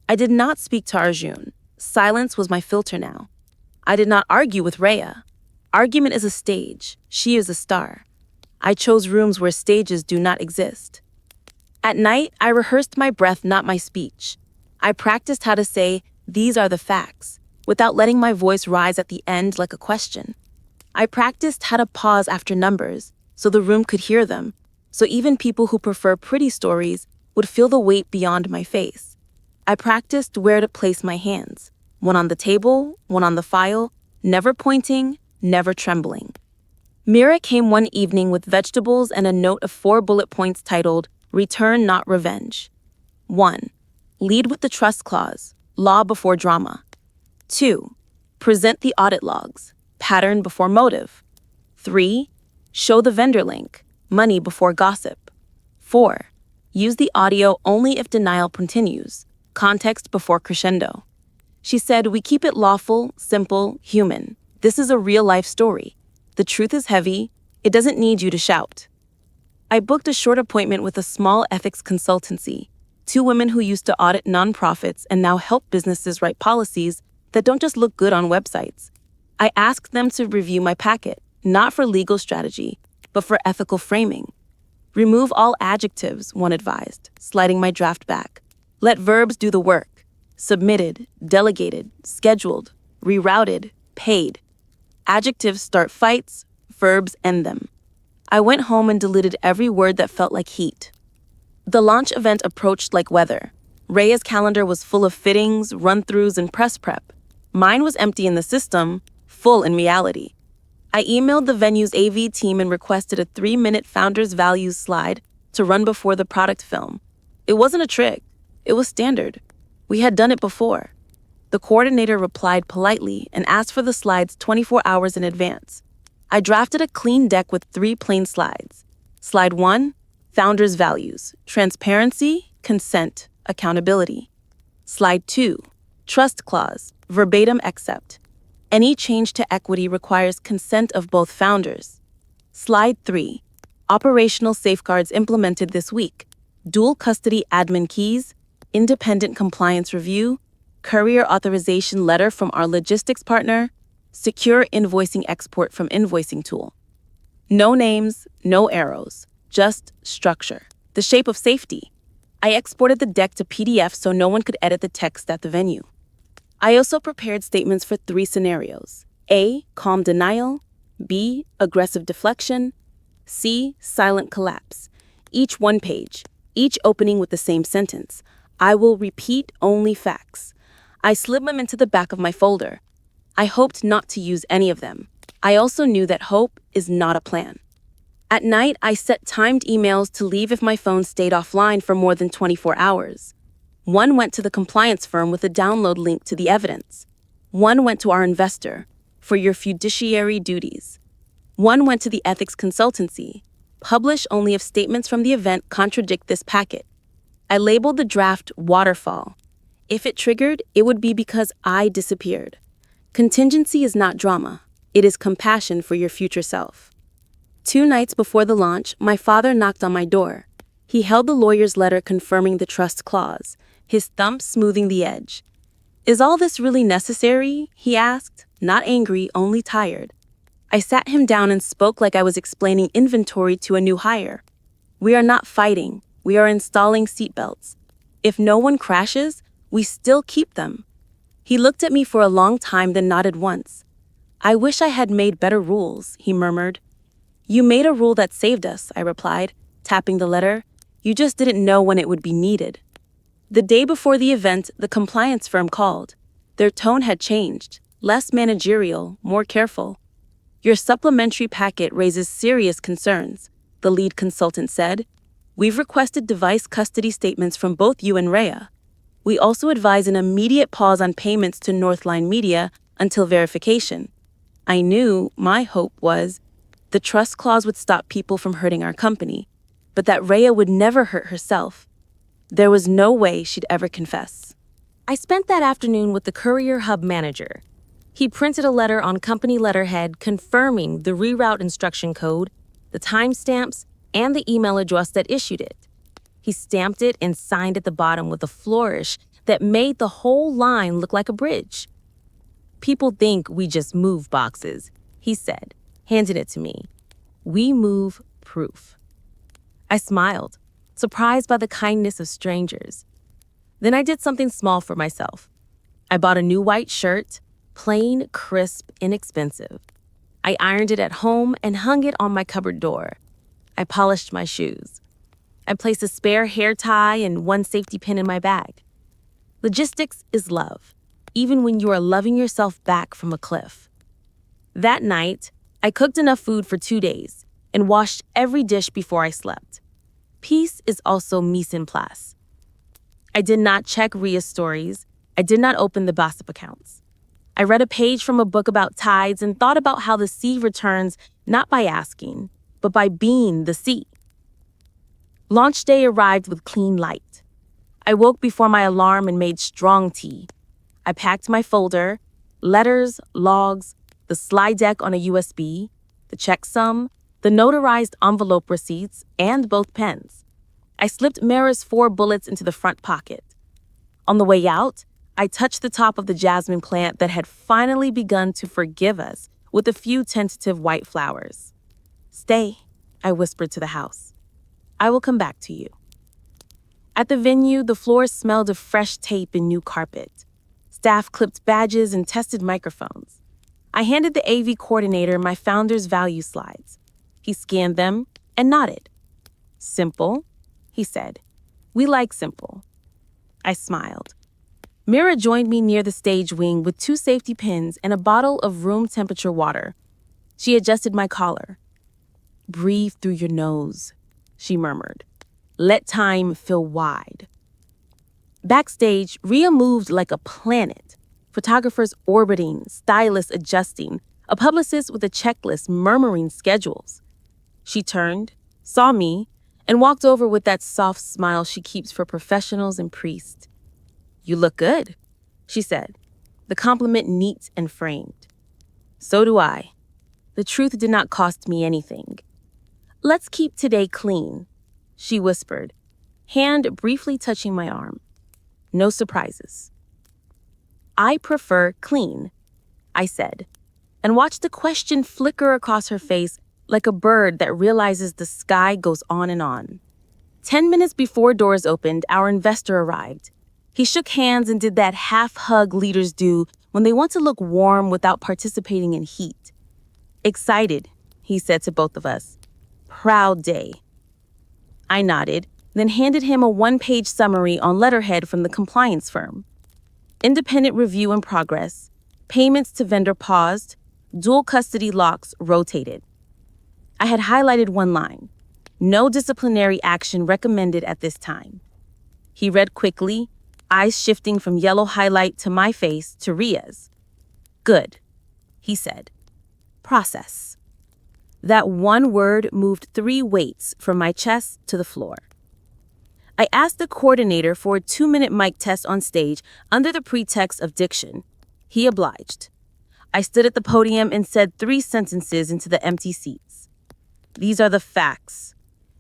I did not speak to Arjun. Silence was my filter now. I did not argue with Rhea. Argument is a stage. She is a star. I chose rooms where stages do not exist. At night, I rehearsed my breath, not my speech. I practiced how to say, "These are the facts," without letting my voice rise at the end like a question. I practiced how to pause after numbers, so the room could hear them, so even people who prefer pretty stories would feel the weight beyond my face. I practiced where to place my hands, one on the table, one on the file, never pointing, never trembling. Mira came one evening with vegetables and a note of 4 bullet points titled, "Return, not revenge." 1. Lead with the trust clause, law before drama. 2. Present the audit logs, pattern before motive. 3. Show the vendor link, money before gossip. 4. Use the audio only if denial continues, context before crescendo. She said, "We keep it lawful, simple, human. This is a real-life story. The truth is heavy. It doesn't need you to shout." I booked a short appointment with a small ethics consultancy, 2 women who used to audit nonprofits and now help businesses write policies that don't just look good on websites. I asked them to review my packet, not for legal strategy, but for ethical framing. Remove all adjectives, one advised, sliding my draft back. Let verbs do the work. Submitted, delegated, scheduled, rerouted, paid. Adjectives start fights, verbs end them. I went home and deleted every word that felt like heat. The launch event approached like weather. Rhea's calendar was full of fittings, run-throughs, and press prep. Mine was empty in the system, full in reality. I emailed the venue's AV team and requested a 3-minute Founders Values slide to run before the product film. It wasn't a trick. It was standard. We had done it before. The coordinator replied politely and asked for the slides 24 hours in advance. I drafted a clean deck with 3 plain slides. Slide 1, Founders Values, transparency, consent, accountability. Slide 2, Trust Clause, verbatim accept. Any change to equity requires consent of both founders. Slide 3, Operational safeguards implemented this week. Dual custody admin keys, independent compliance review, courier authorization letter from our logistics partner, secure invoicing export from invoicing tool. No names, no arrows, just structure. The shape of safety. I exported the deck to PDF so no one could edit the text at the venue. I also prepared statements for 3 scenarios. A, calm denial. B, aggressive deflection. C, silent collapse. Each 1 page, each opening with the same sentence. I will repeat only facts. I slid them into the back of my folder. I hoped not to use any of them. I also knew that hope is not a plan. At night, I set timed emails to leave if my phone stayed offline for more than 24 hours. 1 went to the compliance firm with a download link to the evidence. 1 went to our investor, for your fiduciary duties. 1 went to the ethics consultancy. Publish only if statements from the event contradict this packet. I labeled the draft Waterfall. If it triggered, it would be because I disappeared. Contingency is not drama. It is compassion for your future self. 2 nights before the launch, my father knocked on my door. He held the lawyer's letter confirming the trust clause, his thumb smoothing the edge. "Is all this really necessary?" he asked, not angry, only tired. I sat him down and spoke like I was explaining inventory to a new hire. "We are not fighting. We are installing seatbelts. If no one crashes, we still keep them." He looked at me for a long time, then nodded once. "I wish I had made better rules," he murmured. "You made a rule that saved us," I replied, tapping the letter. "You just didn't know when it would be needed." The day before the event, the compliance firm called. Their tone had changed, less managerial, more careful. "Your supplementary packet raises serious concerns," the lead consultant said. "We've requested device custody statements from both you and Rhea. We also advise an immediate pause on payments to Northline Media until verification." I knew my hope was the trust clause would stop people from hurting our company, but that Rhea would never hurt herself. There was no way she'd ever confess. I spent that afternoon with the Courier Hub manager. He printed a letter on company letterhead confirming the reroute instruction code, the timestamps, and the email address that issued it. He stamped it and signed at the bottom with a flourish that made the whole line look like a bridge. "People think we just move boxes," he said, handing it to me. "We move proof." I smiled, surprised by the kindness of strangers. Then I did something small for myself. I bought a new white shirt, plain, crisp, inexpensive. I ironed it at home and hung it on my cupboard door. I polished my shoes. I placed a spare hair tie and one safety pin in my bag. Logistics is love, even when you are loving yourself back from a cliff. That night, I cooked enough food for 2 days and washed every dish before I slept. Peace is also mise en place. I did not check Ria's stories. I did not open the gossip accounts. I read a page from a book about tides and thought about how the sea returns not by asking, but by being the sea. Launch day arrived with clean light. I woke before my alarm and made strong tea. I packed my folder, letters, logs, the slide deck on a USB, the checksum, the notarized envelope receipts, and both pens. I slipped Mara's 4 bullets into the front pocket. On the way out, I touched the top of the jasmine plant that had finally begun to forgive us with a few tentative white flowers. "Stay," I whispered to the house. "I will come back to you." At the venue, the floor smelled of fresh tape and new carpet. Staff clipped badges and tested microphones. I handed the AV coordinator my founder's value slides. He scanned them and nodded. "Simple," he said. "We like simple." I smiled. Mira joined me near the stage wing with 2 safety pins and a bottle of room temperature water. She adjusted my collar. "Breathe through your nose," she murmured. "Let time feel wide." Backstage, Ria moved like a planet. Photographers orbiting, stylists adjusting, a publicist with a checklist murmuring schedules. She turned, saw me, and walked over with that soft smile she keeps for professionals and priests. "You look good," she said, the compliment neat and framed. "So do I. The truth did not cost me anything." "Let's keep today clean," she whispered, hand briefly touching my arm. "No surprises." "I prefer clean," I said, and watched the question flicker across her face like a bird that realizes the sky goes on and on. 10 minutes before doors opened, our investor arrived. He shook hands and did that half-hug leaders do when they want to look warm without participating in heat. "Excited," he said to both of us. "Proud day." I nodded, then handed him a 1-page summary on letterhead from the compliance firm. Independent review in progress. Payments to vendor paused. Dual custody locks rotated. I had highlighted one line. "No disciplinary action recommended at this time." He read quickly, eyes shifting from yellow highlight to my face to Ria's. "Good," he said. "Process." That one word moved 3 weights from my chest to the floor. I asked the coordinator for a 2-minute mic test on stage under the pretext of diction. He obliged. I stood at the podium and said 3 sentences into the empty seats. "These are the facts.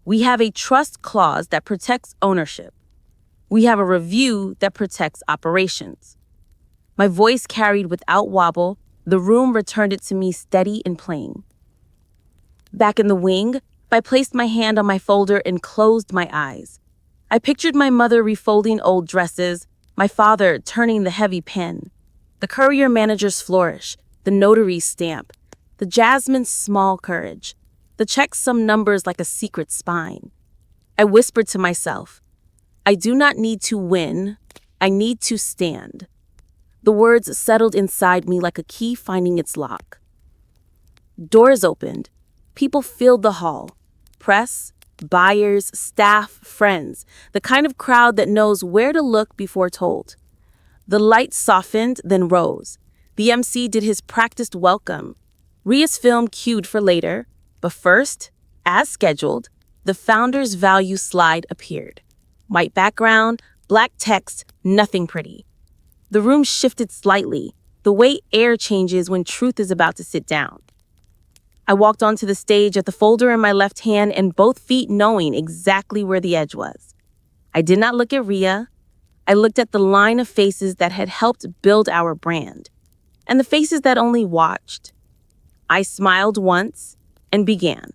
We have a trust clause that protects ownership. We have a review that protects operations." My voice carried without wobble. The room returned it to me steady and plain. Back in the wing, I placed my hand on my folder and closed my eyes. I pictured my mother refolding old dresses, my father turning the heavy pen, the courier manager's flourish, the notary's stamp, the jasmine's small courage, the checksum numbers like a secret spine. I whispered to myself, "I do not need to win, I need to stand." The words settled inside me like a key finding its lock. Doors opened. People filled the hall. Press, buyers, staff, friends, the kind of crowd that knows where to look before told. The light softened, then rose. The MC did his practiced welcome. Ria's film cued for later, but first, as scheduled, the founder's value slide appeared. White background, black text, nothing pretty. The room shifted slightly, the way air changes when truth is about to sit down. I walked onto the stage at the folder in my left hand and both feet knowing exactly where the edge was. I did not look at Ria. I looked at the line of faces that had helped build our brand, and the faces that only watched. I smiled once and began.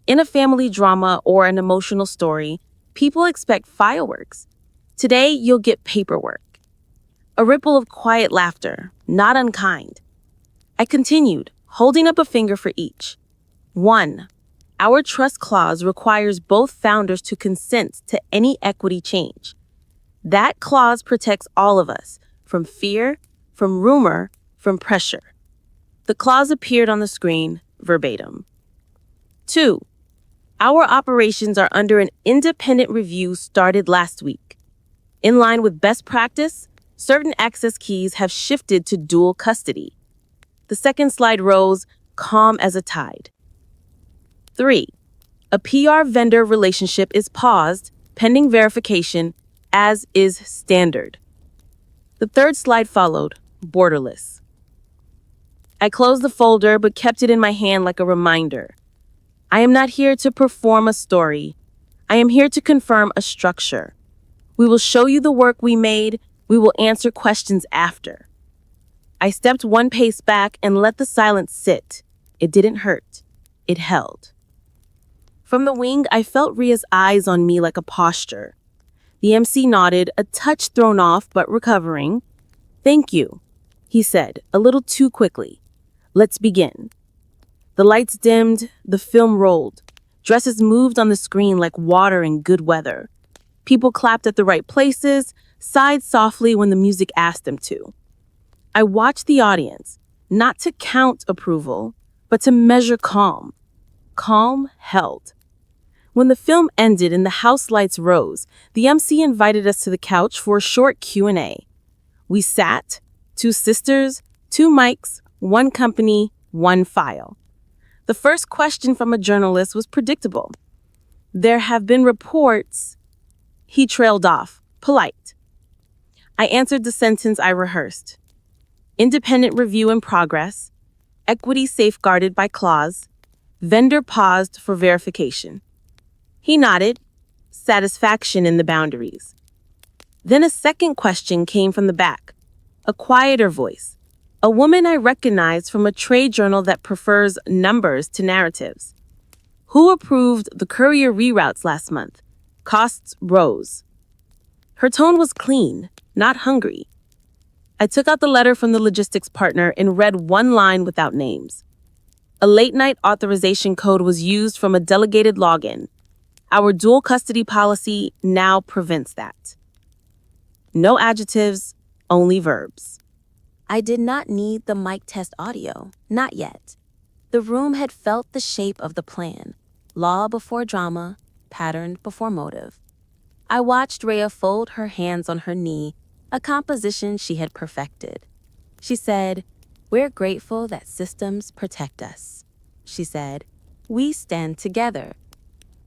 In a family drama or an emotional story, people expect fireworks. Today, you'll get paperwork. A ripple of quiet laughter, not unkind. I continued, holding up a finger for each. 1. Our trust clause requires both founders to consent to any equity change. That clause protects all of us from fear, from rumor, from pressure. The clause appeared on the screen verbatim. 2. Our operations are under an independent review started last week. In line with best practice, certain access keys have shifted to dual custody. The second slide rose, calm as a tide. 3. A PR vendor relationship is paused, pending verification, as is standard. The third slide followed, borderless. I closed the folder but kept it in my hand like a reminder. I am not here to perform a story. I am here to confirm a structure. We will show you the work we made. We will answer questions after. I stepped one pace back and let the silence sit. It didn't hurt. It held. From the wing, I felt Ria's eyes on me like a posture. The MC nodded, a touch thrown off but recovering. "Thank you," he said, a little too quickly. "Let's begin." The lights dimmed, the film rolled. Dresses moved on the screen like water in good weather. People clapped at the right places, sighed softly when the music asked them to. I watched the audience, not to count approval, but to measure calm. Calm held. When the film ended and the house lights rose, the MC invited us to the couch for a short Q&A. We sat, 2 sisters, 2 mics, 1 company, 1 file. The first question from a journalist was predictable. "There have been reports." He trailed off, polite. I answered the sentence I rehearsed. "Independent review in progress. Equity safeguarded by clause. Vendor paused for verification." He nodded, satisfaction in the boundaries. Then a second question came from the back, a quieter voice, a woman I recognized from a trade journal that prefers numbers to narratives. "Who approved the courier reroutes last month? Costs rose." Her tone was clean, not hungry. I took out the letter from the logistics partner and read one line without names. A late-night authorization code was used from a delegated login. Our dual custody policy now prevents that. No adjectives, only verbs. I did not need the mic test audio, not yet. The room had felt the shape of the plan, law before drama, pattern before motive. I watched Rhea fold her hands on her knee, a composition she had perfected. She said, "We're grateful that systems protect us." She said, "We stand together."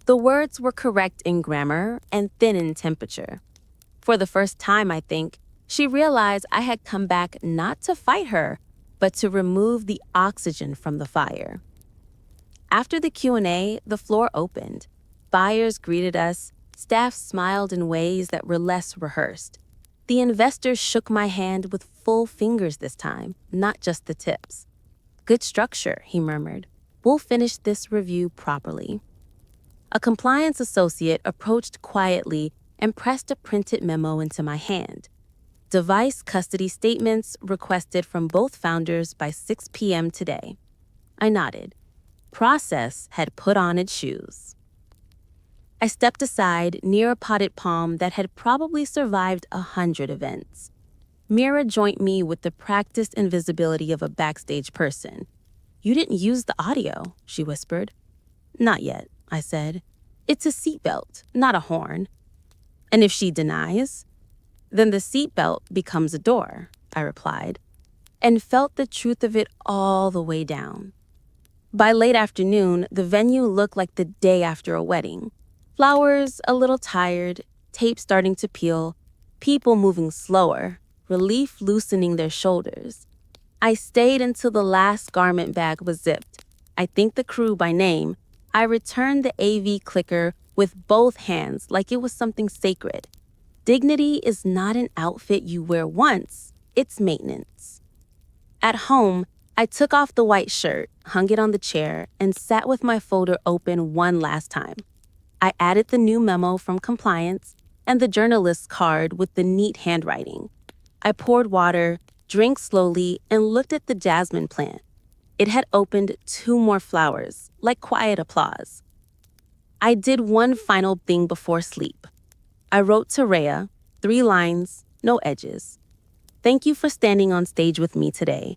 The words were correct in grammar and thin in temperature. For the first time, I think, she realized I had come back not to fight her, but to remove the oxygen from the fire. After the Q&A, the floor opened. Buyers greeted us. Staff smiled in ways that were less rehearsed. The investor shook my hand with full fingers this time, not just the tips. "Good structure," he murmured. "We'll finish this review properly." A compliance associate approached quietly and pressed a printed memo into my hand. "Device custody statements requested from both founders by 6 p.m. today." I nodded. Process had put on its shoes. I stepped aside near a potted palm that had probably survived 100 events. Mira joined me with the practiced invisibility of a backstage person. "You didn't use the audio," she whispered. "Not yet," I said. "It's a seatbelt, not a horn." "And if she denies?" "Then the seatbelt becomes a door," I replied, and felt the truth of it all the way down. By late afternoon, the venue looked like the day after a wedding. Flowers a little tired, tape starting to peel, people moving slower, relief loosening their shoulders. I stayed until the last garment bag was zipped. I thanked the crew by name. I returned the AV clicker with both hands like it was something sacred. Dignity is not an outfit you wear once, it's maintenance. At home, I took off the white shirt, hung it on the chair, and sat with my folder open one last time. I added the new memo from compliance and the journalist's card with the neat handwriting. I poured water, drank slowly, and looked at the jasmine plant. It had opened 2 more flowers, like quiet applause. I did one final thing before sleep. I wrote to Rhea, 3 lines, no edges. Thank you for standing on stage with me today.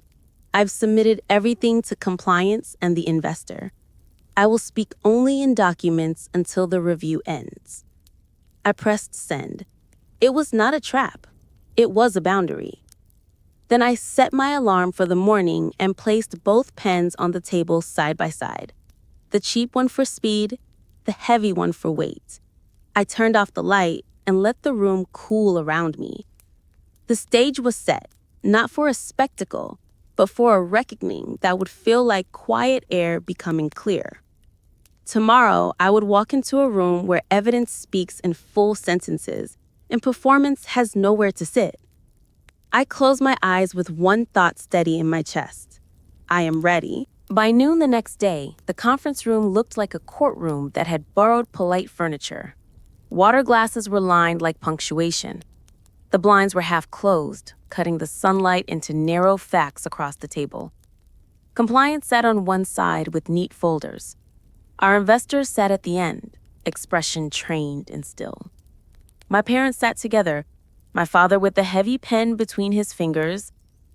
I've submitted everything to compliance and the investor. I will speak only in documents until the review ends. I pressed send. It was not a trap. It was a boundary. Then I set my alarm for the morning and placed both pens on the table side by side. The cheap one for speed, the heavy one for weight. I turned off the light and let the room cool around me. The stage was set, not for a spectacle, but for a reckoning that would feel like quiet air becoming clear. Tomorrow, I would walk into a room where evidence speaks in full sentences and performance has nowhere to sit. I closed my eyes with one thought steady in my chest. I am ready. By noon the next day, the conference room looked like a courtroom that had borrowed polite furniture. Water glasses were lined like punctuation. The blinds were half closed, cutting the sunlight into narrow facts across the table. Compliance sat on one side with neat folders. Our investors sat at the end, expression trained and still. My parents sat together, my father with a heavy pen between his fingers,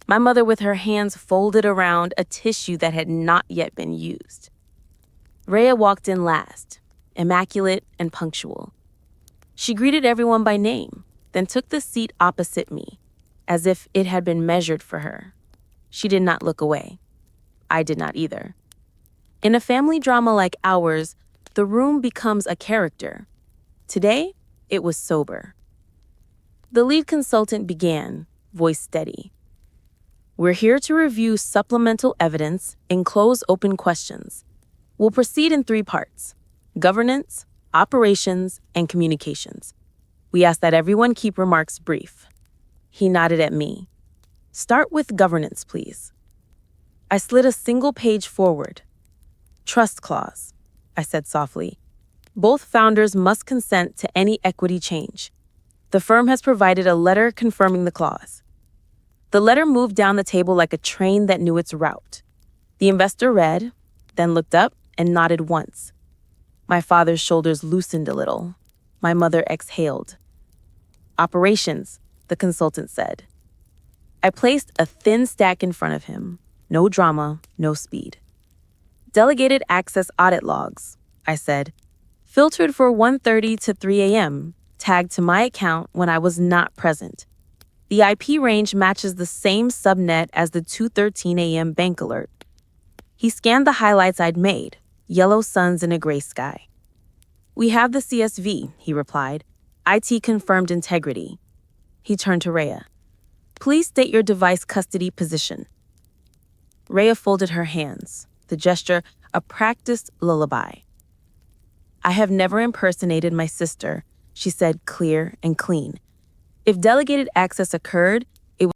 my mother with her hands folded around a tissue that had not yet been used. Rhea walked in last, immaculate and punctual. She greeted everyone by name, then took the seat opposite me, as if it had been measured for her. She did not look away. I did not either. In a family drama like ours, the room becomes a character. Today, it was sober. The lead consultant began, voice steady. We're here to review supplemental evidence and close open questions. We'll proceed in 3 parts: governance, operations, and communications. We ask that everyone keep remarks brief. He nodded at me. Start with governance, please. I slid a single page forward. Trust clause, I said softly. Both founders must consent to any equity change. The firm has provided a letter confirming the clause. The letter moved down the table like a train that knew its route. The investor read, then looked up and nodded once. My father's shoulders loosened a little. My mother exhaled. Operations, the consultant said. I placed a thin stack in front of him. No drama, no speed. Delegated access audit logs, I said. Filtered for 1:30 to 3 a.m., tagged to my account when I was not present. The IP range matches the same subnet as the 2:13 a.m. bank alert. He scanned the highlights I'd made, yellow suns in a gray sky. We have the CSV, he replied. IT confirmed integrity. He turned to Rhea. Please state your device custody position. Rhea folded her hands, the gesture a practiced lullaby. I have never impersonated my sister, she said clear and clean. If delegated access occurred,